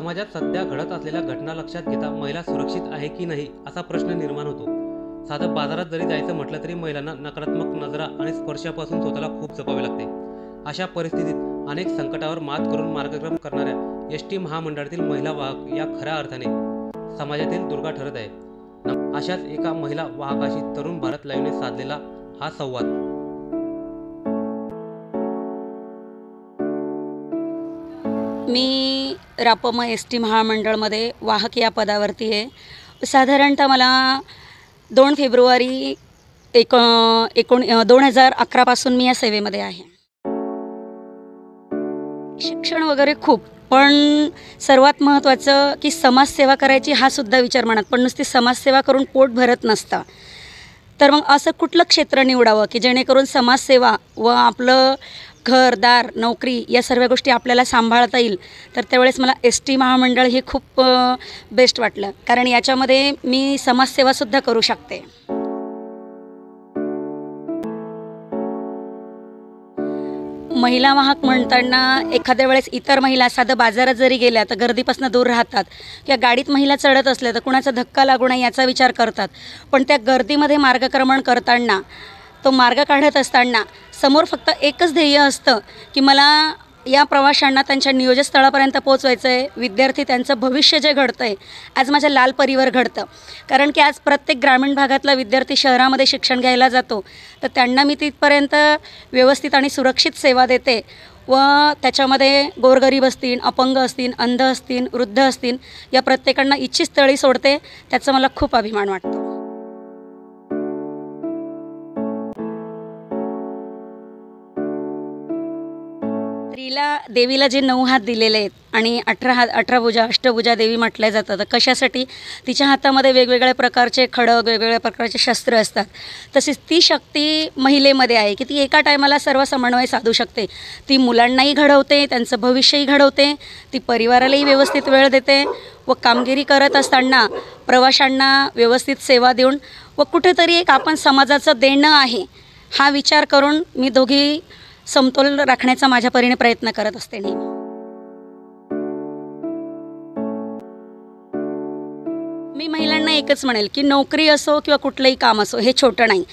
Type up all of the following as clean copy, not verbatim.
समाजात सध्या घडत असलेल्या घटना लक्षात घेता महिला सुरक्षित आहे की नाही असा प्रश्न निर्माण होतो। साधं बाजारात जरी जायचं म्हटलं तरी महिलांना नकारात्मक नजरा आणि स्पर्शापासून स्वतःला खूप जपावे लागते। अशा परिस्थितीत अनेक संकटावर मात करून मार्गक्रम करणाऱ्या एसटी महामंडळातील महिला वाहक या खऱ्या अर्थाने समाजातील दुर्गा ठरत आहेत। अशाच एका महिला वाहकाशी तरुण भारत लाईव्हने साधलेला हा संवाद। मी रापम एसटी महामंडळमध्ये वाहक या पदावरती आहे। साधारणतः मला 2 फेब्रुवारी 2011 पासून मी या सेवेमध्ये आहे। शिक्षण वगैरे खूप, पण सर्वात महत्त्वाचं की समाजसेवा करायची हा सुद्धा विचार मनात, पण नुसती समाजसेवा करून पोट भरत नसतं। तर मग असं कुठलं क्षेत्र निवडावं की जेणेकरून समाजसेवा व आपलं घरदार नोकरी या सर्व गोष्टी आपल्याला सांभाळता येईल। तर त्यावेळेस मला एसटी महामंडळ हे खूप बेस्ट वाटलं, कारण याच्यामध्ये मी समाजसेवासुद्धा करू शकते। महिला वाहक म्हणताना एखाद्या वेळेस इतर महिला साधं बाजारात जरी गेल्या तर गर्दीपासून दूर राहतात, किंवा गाडीत महिला चढत असल्या तर कुणाचा धक्का लागू नये याचा विचार करतात। पण त्या गर्दीमध्ये मार्गक्रमण करताना, तो मार्ग काढत असताना समोर फक्त एकच ध्येय असतं की मला या प्रवाशांना त्यांच्या नियोजनस्थळापर्यंत पोहोचवायचं आहे। विद्यार्थी त्यांचं भविष्य जे घडतं आहे आज माझ्या लाल परीवर घडतं, कारण की आज प्रत्येक ग्रामीण भागातला विद्यार्थी शहरामध्ये शिक्षण घ्यायला जातो, तर त्यांना मी तिथपर्यंत व्यवस्थित आणि सुरक्षित सेवा देते। व त्याच्यामध्ये गोरगरीब असतील, अपंग असतील, अंध असतील, वृद्ध असतील, या प्रत्येकांना इच्छित स्थळी सोडते। त्याचा मला खूप अभिमान वाटतो। देवीला जे 9 हात दिलेले आहेत आणि 18 भुजा अष्टभुजा देवी म्हटल्या जातात, तर कशासाठी? तिच्या हातामध्ये वेगवेगळ्या प्रकारचे खडग, वेगवेगळ्या प्रकारचे शस्त्र असतात। तसेच ती शक्ती महिलेमध्ये आहे की ती एका टायमाला सर्व समन्वय साधू शकते। ती मुलांनाही घडवते, त्यांचं भविष्यही घडवते, ती परिवारालाही व्यवस्थित वेळ देते व कामगिरी करत असताना प्रवाशांना व्यवस्थित सेवा देऊन व कुठेतरी एक आपण समाजाचं देणं आहे हा विचार करून मी दोघी समतोल राखण्याचा माझ्या परीने प्रयत्न करत असते नेहमी। मी महिलांना एकच म्हणेल की नोकरी असो किंवा कुठलंही काम असो हे छोटं नाही।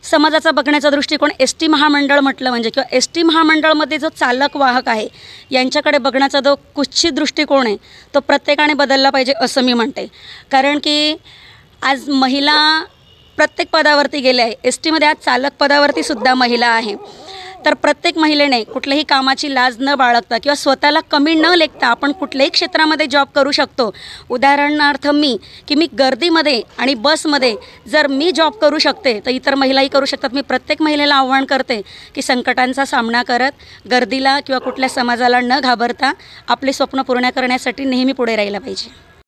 समाजाचा बघण्याचा दृष्टिकोन एसटी महामंडळ म्हटलं म्हणजे किंवा एसटी महामंडळमध्ये जो चालक वाहक आहे यांच्याकडे बघण्याचा जो कुत्सित दृष्टिकोन आहे तो प्रत्येकाने बदलला पाहिजे असं मी म्हणते। कारण की आज महिला प्रत्येक पदावरती गेल्या आहे। एसटीमध्ये आज चालक पदावरती सुद्धा महिला आहे। तर प्रत्येक महिलेने कुठल्याही कामाची लाज न बाळगता किंवा स्वतःला कमी न लेखता आपण कुठल्याही क्षेत्रामध्ये जॉब करू शकतो। उदाहरणार्थ मी गर्दीमध्ये आणि बसमध्ये जर मी जॉब करू शकते तर इतर महिलाही करू शकतात। मी प्रत्येक महिलेला आव्हान करते की संकटांचा सामना करत गर्दीला किंवा कुठल्या समाजाला न घाबरता आपले स्वप्न पूर्ण करण्यासाठी नेहमी पुढे राहायला पाहिजे।